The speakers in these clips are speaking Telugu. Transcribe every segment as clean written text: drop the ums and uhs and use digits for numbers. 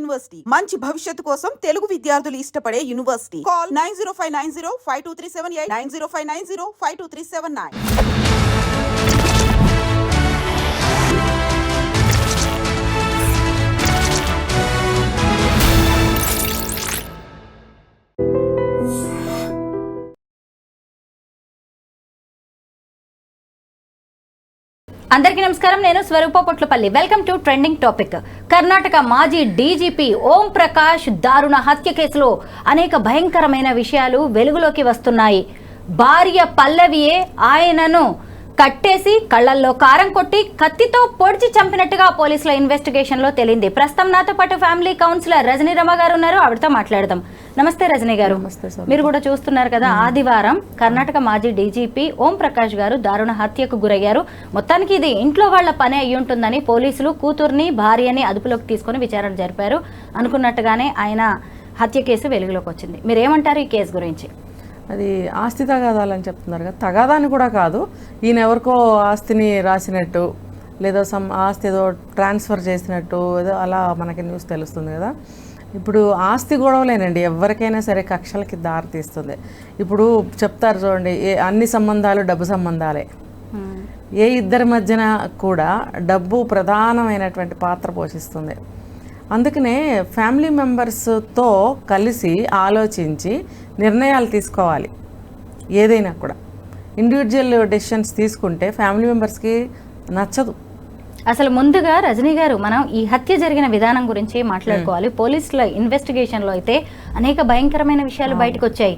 యూనివర్సిటీ మంచి భవిష్యత్తు కోసం తెలుగు విద్యార్థులు ఇష్టపడే యూనివర్సిటీ. కాల్ 9059052378 9059052379. అందరికీ నమస్కారం. నేను Swarupa Potlapalli. Welcome to trending topic. Karnataka మాజీ డీజీపీ ఓం ప్రకాష్ దారుణ హత్య కేసులో అనేక భయంకరమైన విషయాలు వెలుగులోకి వస్తున్నాయి. భార్య పల్లవియే ఆయనను కట్టేసి కళ్లల్లో కారం కొట్టి కత్తితో పొడిచి చంపినట్టుగా పోలీసుల ఇన్వెస్టిగేషన్ లో తేలింది. ప్రస్తుతం నాతో పాటు ఫ్యామిలీ కౌన్సిలర్ రజనీ రమ గారు ఉన్నారు. ఆవిడతో మాట్లాడదాం. నమస్తే రజనీ గారు. మీరు కూడా చూస్తున్నారు కదా, ఆదివారం కర్ణాటక మాజీ డీజీపీ ఓం ప్రకాష్ గారు దారుణ హత్యకు గురయ్యారు. మొత్తానికి ఇది ఇంట్లో వాళ్ల పని అయ్యి ఉంటుందని పోలీసులు కూతుర్ని భార్యని అదుపులోకి తీసుకుని విచారణ జరిపారు. అనుకున్నట్టుగానే ఆయన హత్య కేసు వెలుగులోకి వచ్చింది. మీరేమంటారు ఈ కేసు గురించి? అది ఆస్తి తగాదాలని చెప్తున్నారు కదా, తగాదాని కూడా కాదు. ఈయన ఎవరికో ఆస్తిని రాసినట్టు లేదా ఆస్తి ఏదో ట్రాన్స్ఫర్ చేసినట్టు ఏదో అలా మనకి న్యూస్ తెలుస్తుంది కదా. ఇప్పుడు ఆస్తి గొడవలేనండి ఎవరికైనా సరే కక్షలకి దారి తీస్తుంది. ఇప్పుడు చెప్తారు చూడండి, అన్ని సంబంధాలు డబ్బు సంబంధాలే. ఏ ఇద్దరి మధ్యన కూడా డబ్బు ప్రధానమైనటువంటి పాత్ర పోషిస్తుంది. అందుకనే ఫ్యామిలీ మెంబర్స్తో కలిసి ఆలోచించి నిర్ణయాలు తీసుకోవాలి. ఏదైనా కూడా ఇండివిజువల్ డెసిషన్స్ తీసుకుంటే ఫ్యామిలీ మెంబర్స్కి నచ్చదు. అసలు ముందుగా రజనీ గారు, మనం ఈ హత్య జరిగిన విధానం గురించి మాట్లాడుకోవాలి. పోలీసుల ఇన్వెస్టిగేషన్లో అయితే అనేక భయంకరమైన విషయాలు బయటకు వచ్చాయి.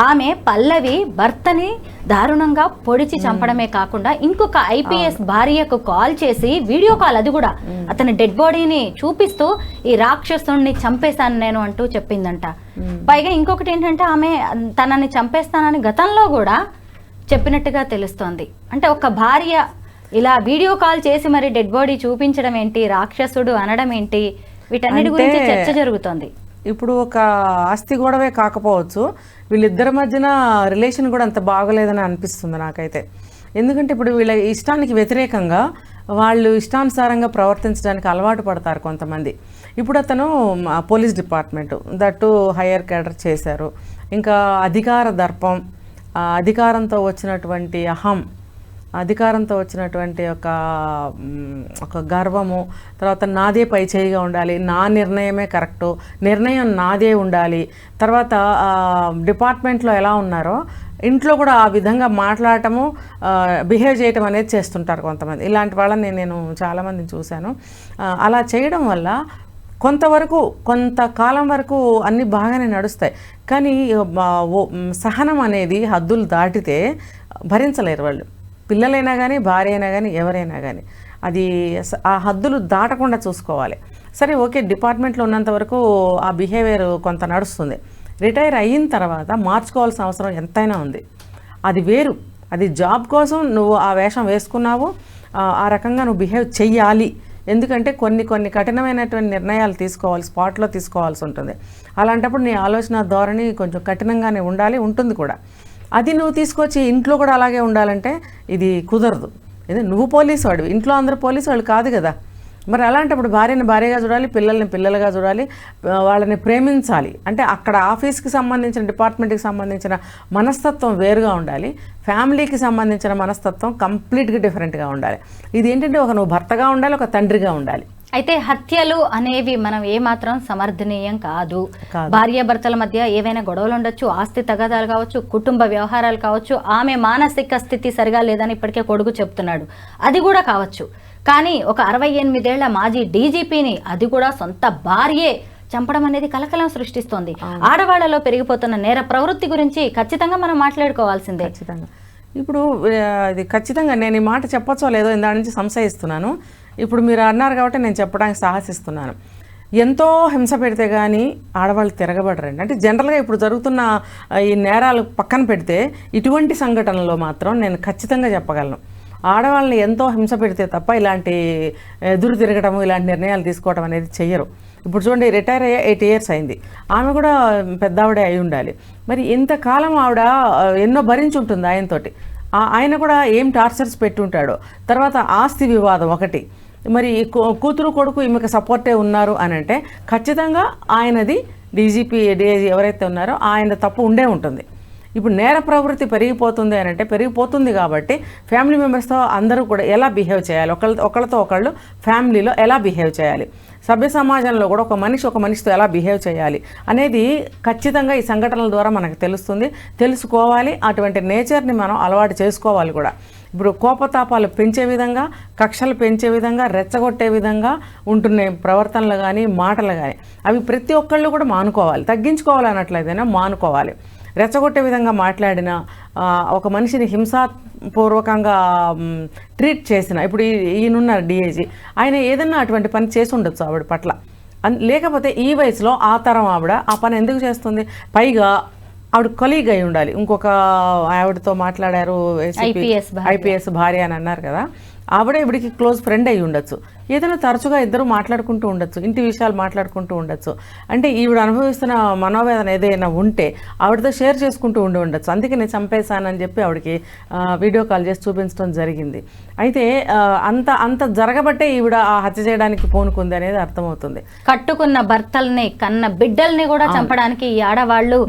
ఆమె పల్లవి భర్తని దారుణంగా పొడిచి చంపడమే కాకుండా ఇంకొక ఐపీఎస్ భార్యకు కాల్ చేసి వీడియో కాల్, అది కూడా అతని డెడ్ బాడీని చూపిస్తూ ఈ రాక్షసుని చంపేశాను నేను అంటూ చెప్పిందంట. పైగా ఇంకొకటి ఏంటంటే, ఆమె తనని చంపేస్తానని గతంలో కూడా చెప్పినట్టుగా తెలుస్తోంది. అంటే ఒక భార్య ఇలా వీడియో కాల్ చేసి మరి డెడ్ బాడీ చూపించడం ఏంటి, రాక్షసుడు అనడం ఏంటి, వీటన్నిటి గురించి చర్చ జరుగుతోంది. ఇప్పుడు ఒక ఆస్తి గొడవే కాకపోవచ్చు, వీళ్ళిద్దరి మధ్యన రిలేషన్ కూడా అంత బాగోలేదని అనిపిస్తుంది నాకైతే. ఎందుకంటే ఇప్పుడు వీళ్ళ ఇష్టానికి వ్యతిరేకంగా వాళ్ళు ఇష్టానుసారంగా ప్రవర్తించడానికి అలవాటు పడతారు కొంతమంది. ఇప్పుడు అతను police department that higher cadre చేశారు. ఇంకా అధికార దర్పం, అధికారంతో వచ్చినటువంటి అహం, అధికారంతో వచ్చినటువంటి ఒక గర్వము, తర్వాత నాదే పై చేయిగా ఉండాలి, నా నిర్ణయమే కరెక్టు, నిర్ణయం నాదే ఉండాలి. తర్వాత డిపార్ట్మెంట్లో ఎలా ఉన్నారో ఇంట్లో కూడా ఆ విధంగా మాట్లాడటము, బిహేవ్ చేయటం అనేది చేస్తుంటారు కొంతమంది. ఇలాంటి వాళ్ళని నేను చాలామందిని చూశాను. అలా చేయడం వల్ల కొంతకాలం వరకు అన్నీ బాగానే నడుస్తాయి. కానీ సహనం అనేది హద్దులు దాటితే భరించలేరు వాళ్ళు. పిల్లలైనా కానీ, భార్య అయినా కానీ, ఎవరైనా కానీ అది ఆ హద్దులు దాటకుండా చూసుకోవాలి. సరే, ఓకే, డిపార్ట్మెంట్లో ఉన్నంత వరకు ఆ బిహేవియర్ కొంత నడుస్తుంది. రిటైర్ అయిన తర్వాత మార్చుకోవాల్సిన అవసరం ఎంతైనా ఉంది. అది వేరు. అది జాబ్ కోసం నువ్వు ఆ వేషం వేసుకున్నావు, ఆ రకంగా నువ్వు బిహేవ్ చెయ్యాలి. ఎందుకంటే కొన్ని కఠినమైనటువంటి నిర్ణయాలు తీసుకోవాలి, స్పాట్లో తీసుకోవాల్సి ఉంటుంది. అలాంటప్పుడు నీ ఆలోచన ధోరణి కొంచెం కఠినంగానే ఉంటుంది కూడా. అది నువ్వు తీసుకొచ్చి ఇంట్లో కూడా అలాగే ఉండాలంటే ఇది కుదరదు. ఇది నువ్వు పోలీసు వాడివి, ఇంట్లో అందరూ పోలీసు వాళ్ళు కాదు కదా. మరి అలాంటప్పుడు భార్యని భార్యగా చూడాలి, పిల్లల్ని పిల్లలుగా చూడాలి, వాళ్ళని ప్రేమించాలి. అంటే అక్కడ ఆఫీస్కి సంబంధించిన, డిపార్ట్మెంట్కి సంబంధించిన మనస్తత్వం వేరుగా ఉండాలి, ఫ్యామిలీకి సంబంధించిన మనస్తత్వం కంప్లీట్గా డిఫరెంట్గా ఉండాలి. ఇది ఏంటంటే నువ్వు భర్తగా ఉండాలి, ఒక తండ్రిగా ఉండాలి. అయితే హత్యలు అనేవి మనం ఏమాత్రం సమర్థనీయం కాదు. భార్యాభర్తల మధ్య ఏవైనా గొడవలు ఉండొచ్చు, ఆస్తి తగాదాలు కావచ్చు, కుటుంబ వ్యవహారాలు కావచ్చు, ఆమె మానసిక స్థితి సరిగా లేదని ఇప్పటికే కొడుకు చెప్తున్నాడు, అది కూడా కావచ్చు. కానీ ఒక 68 ఏళ్ల మాజీ డీజీపీని, అది కూడా సొంత భార్యే చంపడం అనేది కలకలం సృష్టిస్తోంది. ఆడవాళ్లలో పెరిగిపోతున్న నేర ప్రవృత్తి గురించి ఖచ్చితంగా మనం మాట్లాడుకోవాల్సిందే. ఖచ్చితంగా. ఇప్పుడు ఇది ఖచ్చితంగా నేను ఈ మాట చెప్పచ్చో లేదో దాని నుంచి సంశయిస్తున్నాను. ఇప్పుడు మీరు అన్నారు కాబట్టి నేను చెప్పడానికి సాహసిస్తున్నాను. ఎంతో హింస పెడితే కానీ ఆడవాళ్ళు తిరగబడరండి. అంటే జనరల్గా ఇప్పుడు జరుగుతున్న ఈ నేరాలు పక్కన పెడితే ఇటువంటి సంఘటనలో మాత్రం నేను ఖచ్చితంగా చెప్పగలను, ఆడవాళ్ళని ఎంతో హింస పెడితే తప్ప ఇలాంటి ఎదురు తిరగటము, ఇలాంటి నిర్ణయాలు తీసుకోవడం అనేది చెయ్యరు. ఇప్పుడు చూడండి, రిటైర్ అయ్యే 8 years అయింది. ఆమె కూడా పెద్దావిడే అయి ఉండాలి. మరి ఇంతకాలం ఆవిడ ఎన్నో భరించుంటుంది ఆయనతోటి. ఆయన కూడా ఏం టార్చర్స్ పెట్టుంటాడో. తర్వాత ఆస్తి వివాదం ఒకటి, మరి కూతురు కొడుకు ఈమెకు సపోర్టే ఉన్నారు అని అంటే ఖచ్చితంగా ఆయనది డీజీపీ ఎవరైతే ఉన్నారో ఆయన తప్పు ఉండే ఉంటుంది. ఇప్పుడు నేర ప్రవృత్తి పెరిగిపోతుంది అని అంటే పెరిగిపోతుంది కాబట్టి ఫ్యామిలీ మెంబర్స్తో అందరూ కూడా ఎలా బిహేవ్ చేయాలి, ఒకళ్ళతో ఒకళ్ళు ఫ్యామిలీలో ఎలా బిహేవ్ చేయాలి, సభ్య సమాజంలో కూడా ఒక మనిషితో ఎలా బిహేవ్ చేయాలి అనేది ఖచ్చితంగా ఈ సంఘటనల ద్వారా మనకు తెలుసుకోవాలి. అటువంటి నేచర్ని మనం అలవాటు చేసుకోవాలి కూడా. ఇప్పుడు కోపతాపాలు పెంచే విధంగా, కక్షలు పెంచే విధంగా, రెచ్చగొట్టే విధంగా ఉంటున్నాయి ప్రవర్తనలు కానీ మాటలు కానీ. అవి ప్రతి ఒక్కళ్ళు కూడా మానుకోవాలి, తగ్గించుకోవాలి అన్నట్లయితేనే మానుకోవాలి. రెచ్చగొట్టే విధంగా మాట్లాడిన, ఒక మనిషిని హింసాపూర్వకంగా ట్రీట్ చేసిన, ఇప్పుడు ఈయనున్న డిఐజీ ఆయన ఏదన్నా అటువంటి పని చేసి ఉండొచ్చు ఆవిడ పట్ల. లేకపోతే ఈ వయసులో ఆ తరం ఆవిడ ఆ పని ఎందుకు చేస్తుంది? పైగా ఆవిడ కొలీగ్ అయి ఉండాలి. ఇంకొక ఆవిడతో మాట్లాడారు, ఐపీఎస్ భార్య అని అన్నారు కదా, ఆవిడ ఇవిడికి క్లోజ్ ఫ్రెండ్ అయి ఉండొచ్చు. ఏదైనా తరచుగా ఇద్దరు మాట్లాడుకుంటూ ఉండొచ్చు, ఇంటి విషయాలు మాట్లాడుకుంటూ ఉండొచ్చు. అంటే ఈవిడ అనుభవిస్తున్న మనోవేదన ఏదైనా ఉంటే ఆవిడతో షేర్ చేసుకుంటూ ఉండొచ్చు. అందుకే నేను చంపేశానని చెప్పి ఆవిడకి వీడియో కాల్ చేసి చూపించడం జరిగింది. అయితే అంత జరగబట్టే ఈవిడ ఆ హత్య చేయడానికి పూనుకుంది అనేది అర్థమవుతుంది. కట్టుకున్న భర్తల్ని, కన్న బిడ్డల్ని కూడా చంపడానికి ఈ ఆడవాళ్ళు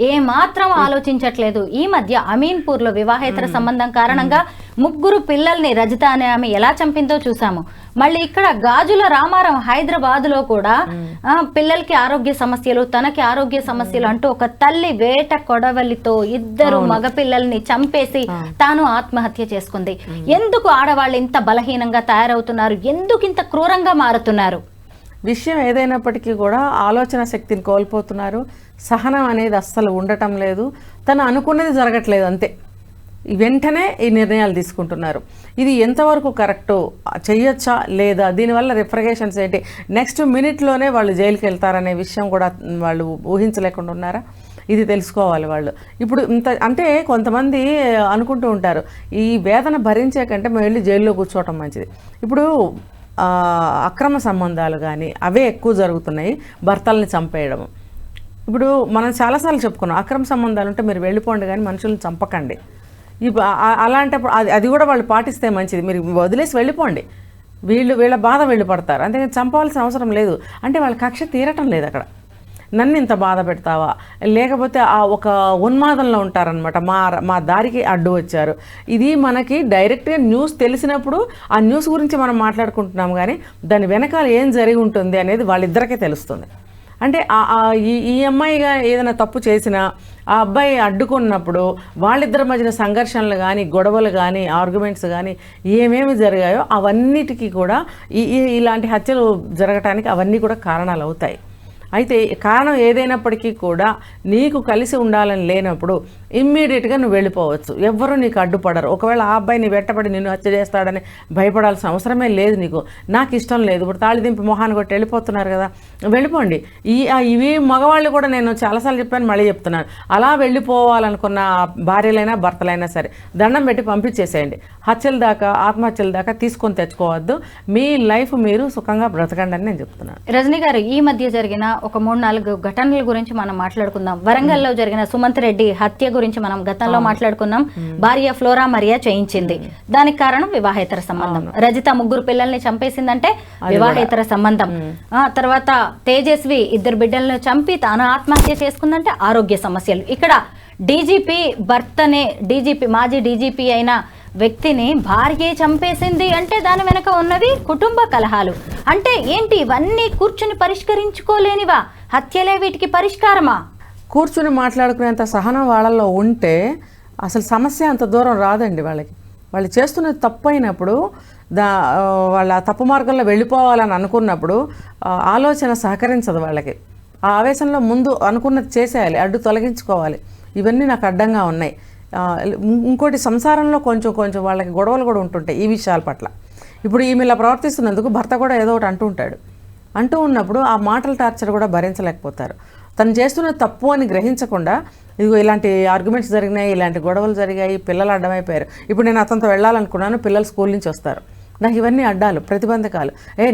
ఏ మాత్రం ఆలోచించట్లేదు. ఈ మధ్య అమీన్పూర్లో వివాహేతర సంబంధం కారణంగా 3 పిల్లల్ని రజిత అనే ఆమె ఎలా చంపిందో చూసాము. మళ్ళీ ఇక్కడ గాజుల రామారం హైదరాబాద్ లో కూడా పిల్లలకి ఆరోగ్య సమస్యలు, తనకి ఆరోగ్య సమస్యలు అంటూ ఒక తల్లి వేట కొడవలితో 2 మగపిల్లల్ని చంపేసి తాను ఆత్మహత్య చేసుకుంది. ఎందుకు ఆడవాళ్ళు ఇంత బలహీనంగా తయారవుతున్నారు? ఎందుకు ఇంత క్రూరంగా మారుతున్నారు? విషయం ఏదైనప్పటికీ కూడా ఆలోచన శక్తిని కోల్పోతున్నారు. సహనం అనేది అస్సలు ఉండటం లేదు. తను అనుకున్నది జరగట్లేదు, అంతే. వెంటనే ఈ నిర్ణయాలు తీసుకుంటున్నారు. ఇది ఎంతవరకు కరెక్టు, చెయ్యొచ్చా లేదా, దీనివల్ల రిఫ్రిగేషన్స్ ఏంటి, నెక్స్ట్ మినిట్లోనే వాళ్ళు జైలుకి వెళ్తారనే విషయం కూడా వాళ్ళు ఊహించలేకుండా ఉన్నారా? ఇది తెలుసుకోవాలి వాళ్ళు. ఇప్పుడు అంటే కొంతమంది అనుకుంటూ ఉంటారు, ఈ వేదన భరించే కంటే మేము వెళ్ళి జైల్లో కూర్చోవటం మంచిది. ఇప్పుడు అక్రమ సంబంధాలు కానీ అవే ఎక్కువ జరుగుతున్నాయి, భర్తల్ని చంపేయడం. ఇప్పుడు మనం చాలాసార్లు చెప్పుకున్నాం, అక్రమ సంబంధాలు ఉంటే మీరు వెళ్ళిపోండి కానీ మనుషులను చంపకండి. అలాంటప్పుడు అది కూడా వాళ్ళు పాటిస్తే మంచిది. మీరు వదిలేసి వెళ్ళిపోండి, వీళ్ళ బాధ వీళ్ళు పడతారు. అంతేగాని చంపవలసిన అవసరం లేదు. అంటే వాళ్ళ కక్ష తీరటం లేదు అక్కడ. నన్ను ఇంత బాధ పెడతావా, లేకపోతే ఆ ఒక ఉన్మాదంలో ఉంటారనమాట. మా దారికి అడ్డు వచ్చారు. ఇది మనకి డైరెక్ట్గా న్యూస్ తెలిసినప్పుడు ఆ న్యూస్ గురించి మనం మాట్లాడుకుంటున్నాం, కానీ దాని వెనకాల ఏం జరిగి ఉంటుంది అనేది వాళ్ళిద్దరికే తెలుస్తుంది. అంటే ఈ అమ్మాయిగా ఏదైనా తప్పు చేసినా ఆ అబ్బాయి అడ్డుకున్నప్పుడు వాళ్ళిద్దరి మధ్యన సంఘర్షణలు కానీ, గొడవలు కానీ, ఆర్గ్యుమెంట్స్ కానీ ఏమేమి జరిగాయో అవన్నిటికీ కూడా ఇలాంటి హత్యలు జరగటానికి అవన్నీ కూడా కారణాలు అవుతాయి. అయితే కారణం ఏదైనప్పటికీ కూడా నీకు కలిసి ఉండాలని లేనప్పుడు ఇమ్మీడియట్గా నువ్వు వెళ్ళిపోవచ్చు. ఎవ్వరూ నీకు అడ్డుపడరు. ఒకవేళ ఆ అబ్బాయిని వెంటబడి నిన్ను హత్య చేస్తాడని భయపడాల్సిన అవసరమే లేదు నీకు. నాకు ఇష్టం లేదు, ఇప్పుడు తాళి దింపి మొహాన్ని కొట్టి వెళ్ళిపోతున్నారు కదా, వెళ్ళిపోండి. ఇవి మగవాళ్ళు కూడా నేను చాలాసార్లు చెప్పాను, మళ్ళీ చెప్తున్నాను. అలా వెళ్ళిపోవాలనుకున్న భార్యలైనా భర్తలైనా సరే దండం పెట్టి పంపించేసేయండి. హత్యల దాకా, ఆత్మహత్యల దాకా తీసుకొని తెచ్చుకోవద్దు. మీ లైఫ్ మీరు సుఖంగా బ్రతకండి అని నేను చెప్తున్నాను. రజనీ గారు, ఈ మధ్య జరిగిన ఒక 3-4 ఘటనల గురించి మనం మాట్లాడుకుందాం. వరంగల్లో జరిగిన సుమంత్ రెడ్డి హత్య గురించి మనం గతంలో మాట్లాడుకున్నాం. భార్య ఫ్లోరా మరియా చేయించింది, దానికి కారణం వివాహేతర సంబంధం. రజిత 3 పిల్లల్ని చంపేసిందంటే వివాహేతర సంబంధం. తర్వాత తేజస్వి 2 బిడ్డలను చంపి తాను ఆత్మహత్య చేసుకుందంటే ఆరోగ్య సమస్యలు. ఇక్కడ డీజీపీ భర్తనే, మాజీ డీజీపీ అయిన వ్యక్తిని భార్యే చంపేసింది అంటే దాని వెనక ఉన్నది కుటుంబ కలహాలు. అంటే ఏంటి, ఇవన్నీ కూర్చుని పరిష్కరించుకోలేనివా? హత్యలే వీటికి పరిష్కారమా? కూర్చుని మాట్లాడుకునేంత సహనం వాళ్ళల్లో ఉంటే అసలు సమస్య అంత దూరం రాదండి. వాళ్ళు చేస్తున్నది తప్పు అయినప్పుడు, వాళ్ళ తప్పు మార్గంలో వెళ్ళిపోవాలని అనుకున్నప్పుడు ఆలోచన సహకరించదు వాళ్ళకి. ఆ ఆవేశంలో ముందు అనుకున్నది చేసేయాలి, అడ్డు తొలగించుకోవాలి. ఇవన్నీ నాకు అడ్డంగా ఉన్నాయి. ఇంకోటి, సంసారంలో కొంచెం వాళ్ళకి గొడవలు కూడా ఉంటుంటాయి ఈ విషయాల పట్ల. ఇప్పుడు ఈమె ఇలా ప్రవర్తిస్తున్నందుకు భర్త కూడా ఏదో ఒకటి అంటూ ఉన్నప్పుడు ఆ మాటల టార్చర్ కూడా భరించలేకపోతారు. తను చేస్తున్న తప్పు అని గ్రహించకుండా ఇదిగో ఇలాంటి ఆర్గ్యుమెంట్స్ జరిగినాయి, ఇలాంటి గొడవలు జరిగాయి, పిల్లలు అడ్డమైపోయారు. ఇప్పుడు నేను అతనితో వెళ్ళాలనుకున్నాను, పిల్లలు స్కూల్ నుంచి వస్తారు, నాకు ఇవన్నీ అడ్డాలు, ప్రతిబంధకాలు.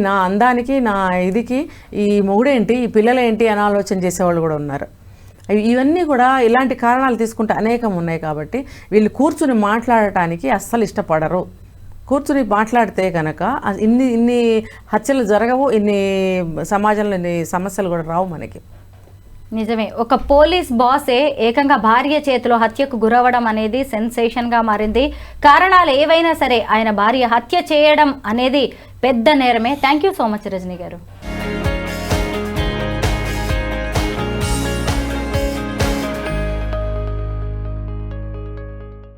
నా అందానికి, నా ఇదికి ఈ మొగుడేంటి, ఈ పిల్లలేంటి అని ఆలోచన చేసేవాళ్ళు కూడా ఉన్నారు. ఇవన్నీ కూడా ఇలాంటి కారణాలు తీసుకుంటే అనేకం ఉన్నాయి. కాబట్టి వీళ్ళు కూర్చుని మాట్లాడటానికి అస్సలు ఇష్టపడరు. కూర్చుని మాట్లాడితే కనుక ఇన్ని హత్యలు జరగవు, ఇన్ని సమాజంలో ఇన్ని సమస్యలు కూడా రావు మనకి. నిజమే. ఒక పోలీస్ బాసే ఏకంగా భార్య చేతిలో హత్యకు గురవడం అనేది సెన్సేషన్గా మారింది. కారణాలు ఏవైనా సరే ఆయన భార్య హత్య చేయడం అనేది పెద్ద నేరమే. Thank you so much Rajini గారు.